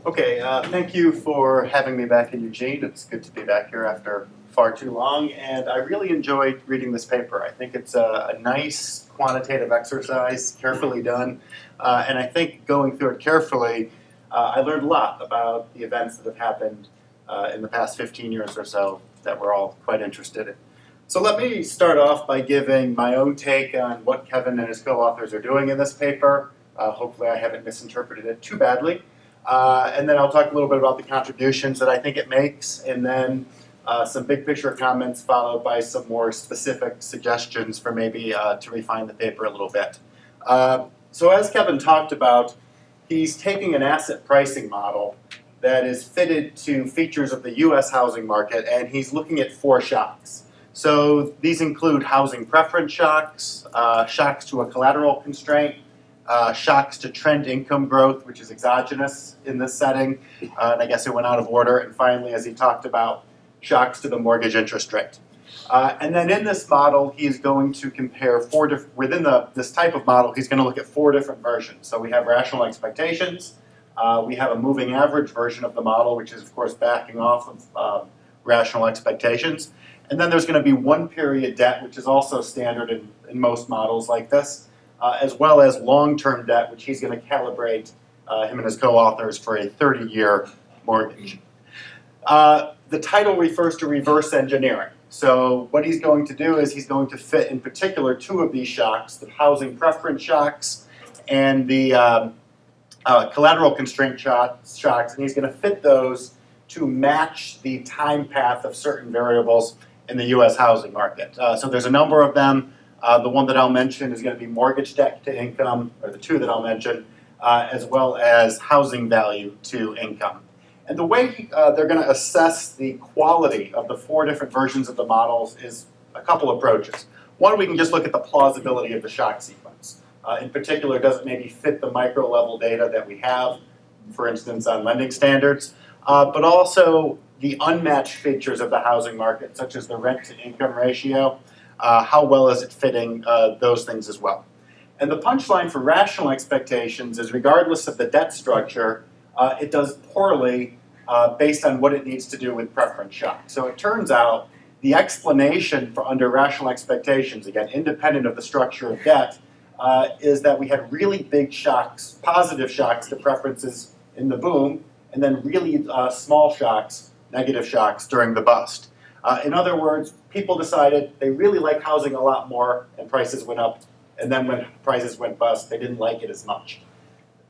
Okay, thank you for having me back in Eugene. It's good to be back here after far too long, and I really enjoyed reading this paper. I think it's a nice quantitative exercise, carefully done, and I think going through it carefully, I learned a lot about the events that have happened in the past 15 years or so that we're all quite interested in. So let me start off by giving my own take on what Kevin and his co-authors are doing in this paper. Hopefully I haven't misinterpreted it too badly. And then I'll talk a little bit about the contributions that I think it makes, and then some big picture comments followed by some more specific suggestions for maybe to refine the paper a little bit. So as Kevin talked about, he's taking an asset pricing model that is fitted to features of the US housing market, and he's looking at 4 shocks. So these include housing preference shocks, shocks to a collateral constraint, shocks to trend income growth, which is exogenous in this setting, and I guess it went out of order, and finally, as he talked about, shocks to the mortgage interest rate. And then in this model, he's going to compare within this type of model, he's going to look at 4 different versions. So we have rational expectations, we have a moving average version of the model, which is of course backing off of rational expectations, and then there's going to be 1 period debt, which is also standard in most models like this, as well as long-term debt, which he's going to calibrate him and his co-authors for a 30-year mortgage. The title refers to reverse engineering. So what he's going to do is he's going to fit in particular 2 of these shocks, the housing preference shocks and the collateral constraint shocks, and he's going to fit those to match the time path of certain variables in the US housing market. So there's a number of them. The one that I'll mention is going to be mortgage debt to income, or the 2 that I'll mention, as well as housing value to income. And the way they're going to assess the quality of the 4 different versions of the models is a couple approaches. One, we can just look at the plausibility of the shock sequence. In particular, does it maybe fit the micro level data that we have, for instance, on lending standards, but also the unmatched features of the housing market, such as the rent to income ratio. How well is it fitting those things as well? And the punchline for rational expectations is regardless of the debt structure, it does poorly based on what it needs to do with preference shock. So it turns out the explanation for under rational expectations, again, independent of the structure of debt, is that we had really big shocks, positive shocks to preferences in the boom, and then really small shocks, negative shocks during the bust. In other words, people decided they really like housing a lot more and prices went up, and then when prices went bust, they didn't like it as much.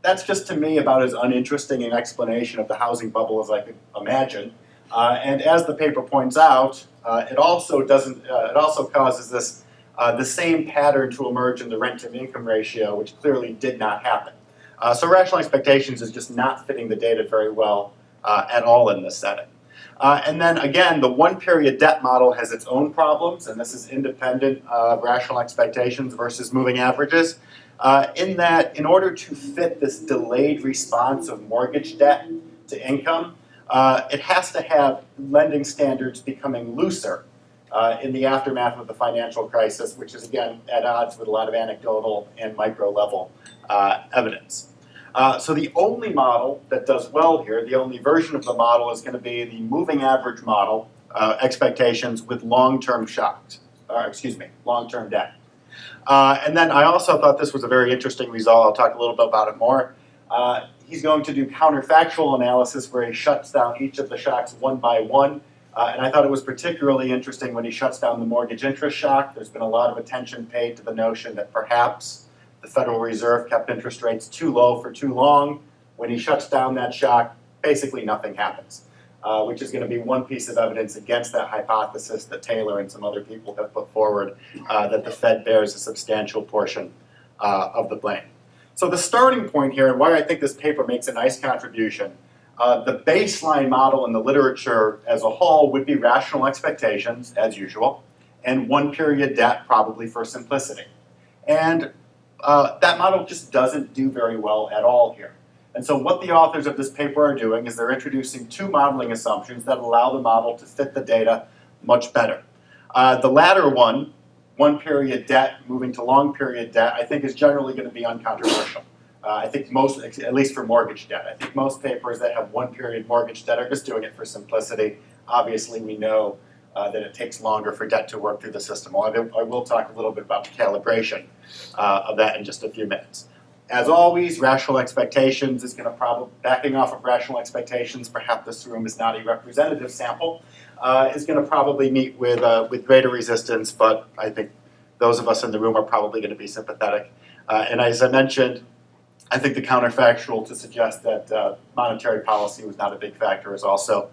That's just to me about as uninteresting an explanation of the housing bubble as I could imagine. And as the paper points out, it also causes this the same pattern to emerge in the rent to income ratio, which clearly did not happen. So rational expectations is just not fitting the data very well at all in this setting. And then again, the 1 period debt model has its own problems, and this is independent of rational expectations versus moving averages, in that in order to fit this delayed response of mortgage debt to income, it has to have lending standards becoming looser in the aftermath of the financial crisis, which is again at odds with a lot of anecdotal and micro level evidence. So the only model that does well here, the only version of the model is going to be the moving average model expectations with long-term shocks, long-term debt. And then I also thought this was a very interesting result. I'll talk a little bit about it more. He's going to do counterfactual analysis where he shuts down each of the shocks one by one. And I thought it was particularly interesting when he shuts down the mortgage interest shock. There's been a lot of attention paid to the notion that perhaps the Federal Reserve kept interest rates too low for too long. When he shuts down that shock, basically nothing happens, which is going to be one piece of evidence against that hypothesis that Taylor and some other people have put forward, that the Fed bears a substantial portion of the blame. So the starting point here, and why I think this paper makes a nice contribution, the baseline model in the literature as a whole would be rational expectations, as usual, and 1 period debt, probably for simplicity. And that model just doesn't do very well at all here. And so what the authors of this paper are doing is they're introducing 2 modeling assumptions that allow the model to fit the data much better. The latter one, 1 period debt moving to long period debt, I think is generally going to be uncontroversial. I think most, at least for mortgage debt, I think most papers that have one period mortgage debt are just doing it for simplicity. Obviously, we know that it takes longer for debt to work through the system. I will talk a little bit about the calibration of that in just a few minutes. As always, rational expectations is going to probably, backing off of rational expectations, perhaps this room is not a representative sample, is going to probably meet with greater resistance, but I think those of us in the room are probably going to be sympathetic. And as I mentioned, I think the counterfactual to suggest that monetary policy was not a big factor is also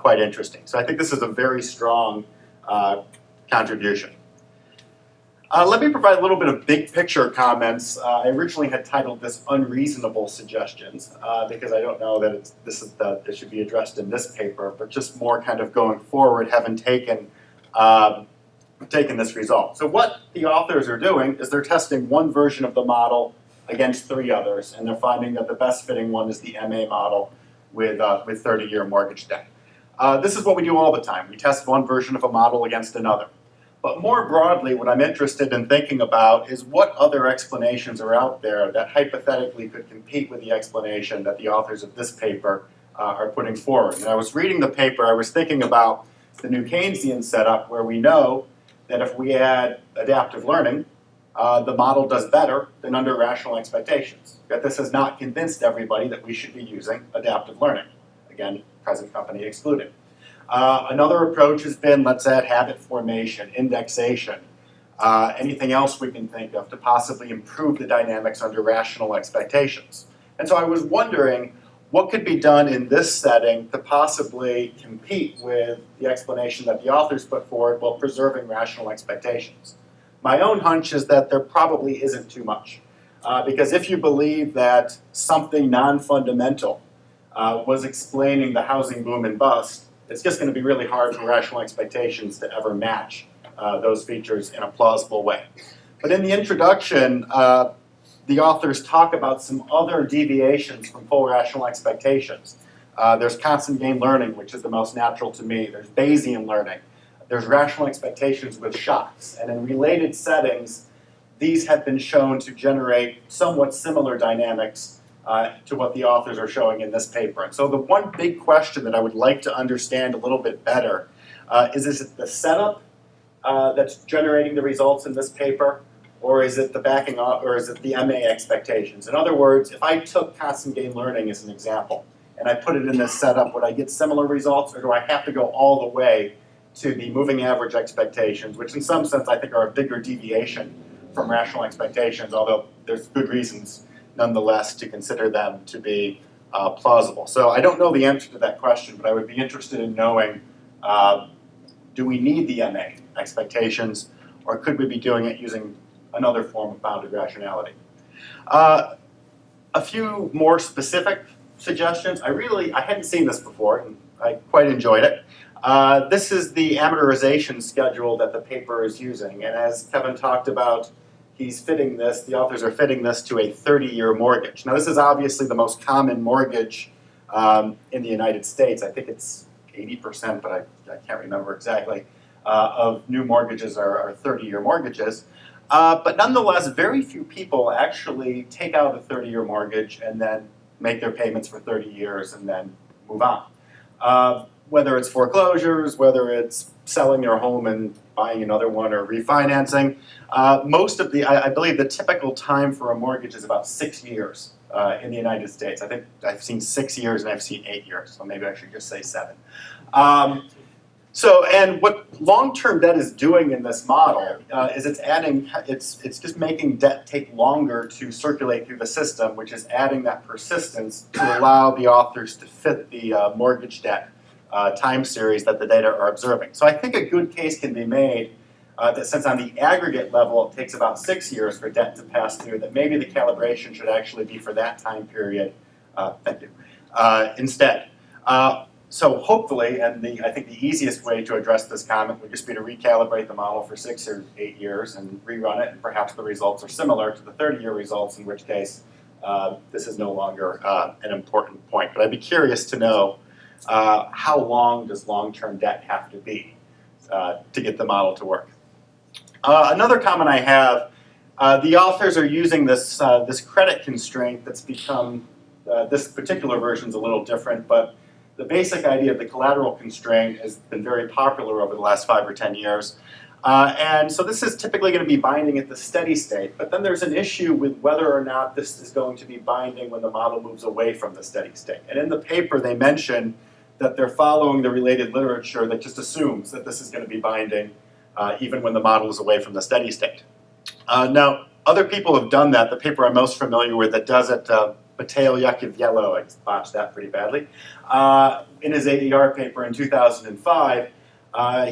quite interesting. So I think this is a very strong contribution. Let me provide a little bit of big picture comments. I originally had titled this Unreasonable Suggestions because I don't know that it should be addressed in this paper, but just more kind of going forward, having taken this result. So what the authors are doing is they're testing one version of the model against three others, and they're finding that the best fitting one is the MA model with 30-year mortgage debt. This is what we do all the time. We test one version of a model against another. But more broadly, what I'm interested in thinking about is what other explanations are out there that hypothetically could compete with the explanation that the authors of this paper are putting forward. And I was reading the paper, I was thinking about the new Keynesian setup where we know that if we add adaptive learning, the model does better than under rational expectations. Yet this has not convinced everybody that we should be using adaptive learning. Again, present company excluded. Another approach has been, let's add habit formation, indexation, anything else we can think of to possibly improve the dynamics under rational expectations. And so I was wondering what could be done in this setting to possibly compete with the explanation that the authors put forward while preserving rational expectations. My own hunch is that there probably isn't too much. Because if you believe that something non-fundamental was explaining the housing boom and bust, it's just going to be really hard for rational expectations to ever match those features in a plausible way. But in the introduction, the authors talk about some other deviations from full rational expectations. There's constant gain learning, which is the most natural to me. There's Bayesian learning. There's rational expectations with shocks. And in related settings, these have been shown to generate somewhat similar dynamics to what the authors are showing in this paper. And so the one big question that I would like to understand a little bit better is it the setup that's generating the results in this paper, or is it the backing up, or is it the MA expectations? In other words, if I took constant gain learning as an example, and I put it in this setup, would I get similar results, or do I have to go all the way to the moving average expectations, which in some sense I think are a bigger deviation from rational expectations, although there's good reasons nonetheless to consider them to be plausible. So I don't know the answer to that question, but I would be interested in knowing, do we need the MA expectations, or could we be doing it using another form of bounded rationality? A few more specific suggestions. I hadn't seen this before, and I quite enjoyed it. This is the amortization schedule that the paper is using, and as Kevin talked about, the authors are fitting this to a 30-year mortgage. Now this is obviously the most common mortgage in the United States. I think it's 80%, but I can't remember exactly, of new mortgages are 30-year mortgages. But nonetheless, very few people actually take out a 30-year mortgage and then make their payments for 30 years and then move on. Whether it's foreclosures, whether it's selling their home and buying another one or refinancing, I believe the typical time for a mortgage is about 6 years in the United States. I think I've seen 6 years and I've seen 8 years, so maybe I should just say 7. And what long-term debt is doing in this model is it's just making debt take longer to circulate through the system, which is adding that persistence to allow the authors to fit the mortgage debt time series that the data are observing. So I think a good case can be made that since on the aggregate level it takes about 6 years for debt to pass through, that maybe the calibration should actually be for that time period instead. So hopefully, and I think the easiest way to address this comment would just be to recalibrate the model for 6 or 8 years and rerun it, and perhaps the results are similar to the 30-year results, in which case this is no longer an important point. But I'd be curious to know how long does long-term debt have to be to get the model to work. Another comment I have The authors are using this, this credit constraint that's become, this particular version is a little different, but the basic idea of the collateral constraint has been very popular over the last 5 or 10 years. And so this is typically going to be binding at the steady state, but then there's an issue with whether or not this is going to be binding when the model moves away from the steady state. And in the paper they mention that they're following the related literature that just assumes that this is going to be binding even when the model is away from the steady state. Now, other people have done that. The paper I'm most familiar with that does it, Mateo Yakovlelo, I botched that pretty badly, in his AER paper in 2005,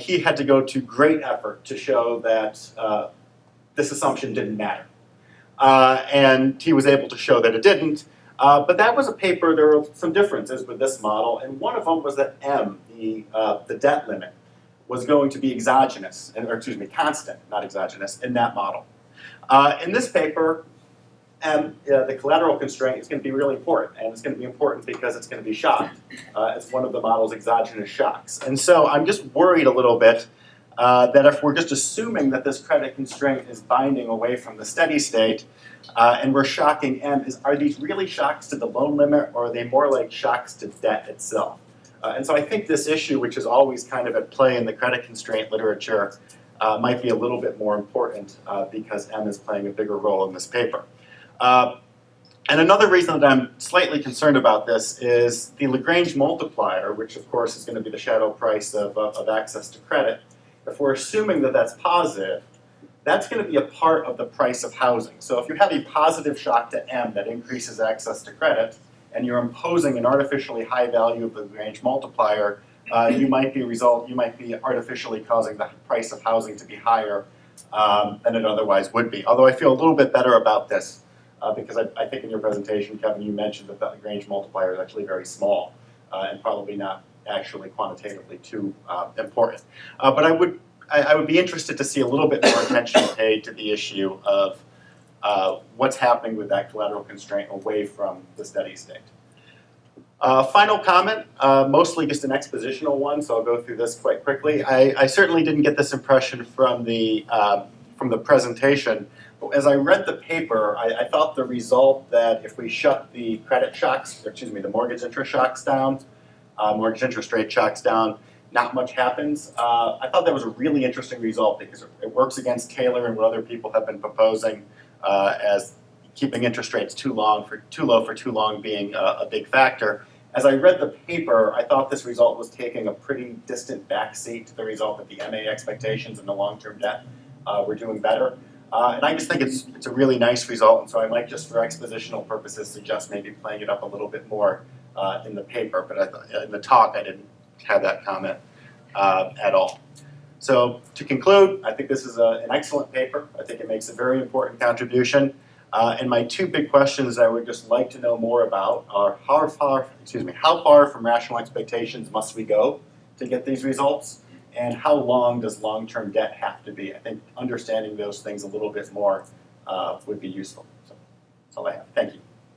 he had to go to great effort to show that this assumption didn't matter. And he was able to show that it didn't. But that was a paper, there were some differences with this model, and one of them was that M, the debt limit, was going to be exogenous, or excuse me, constant, not exogenous, in that model. In this paper, the collateral constraint is going to be really important, and it's going to be important because it's going to be shocked. It's one of the model's exogenous shocks. And so I'm just worried a little bit that if we're just assuming that this credit constraint is binding away from the steady state, and we're shocking M, are these really shocks to the loan limit, or are they more like shocks to debt itself? And so I think this issue, which is always kind of at play in the credit constraint literature, might be a little bit more important because M is playing a bigger role in this paper. And another reason that I'm slightly concerned about this is the Lagrange multiplier, which of course is going to be the shadow price of access to credit. If we're assuming that that's positive, that's going to be a part of the price of housing. So if you have a positive shock to M that increases access to credit, and you're imposing an artificially high value of the Lagrange multiplier, you might be artificially causing the price of housing to be higher than it otherwise would be. Although I feel a little bit better about this because I think in your presentation, Kevin, you mentioned that the Lagrange multiplier is actually very small and probably not actually quantitatively too important. But I would be interested to see a little bit more attention paid to the issue of what's happening with that collateral constraint away from the steady state. Final comment, mostly just an expositional one, so I'll go through this quite quickly. I certainly didn't get this impression from the presentation, but as I read the paper, I thought the result that if we shut the credit shocks, or excuse me, the mortgage interest shocks down, mortgage interest rate shocks down, not much happens. I thought that was a really interesting result because it works against Taylor and what other people have been proposing as keeping interest rates too low for too long being a big factor. As I read the paper, I thought this result was taking a pretty distant backseat to the result that the MA expectations and the long-term debt were doing better. And I just think it's a really nice result, and so I might just for expositional purposes suggest maybe playing it up a little bit more in the paper, but in the talk I didn't have that comment at all. So to conclude, I think this is an excellent paper. I think it makes a very important contribution. And my two big questions I would just like to know more about are how far from rational expectations must we go to get these results? And how long does long-term debt have to be? I think understanding those things a little bit more would be useful. So that's all I have. Thank you.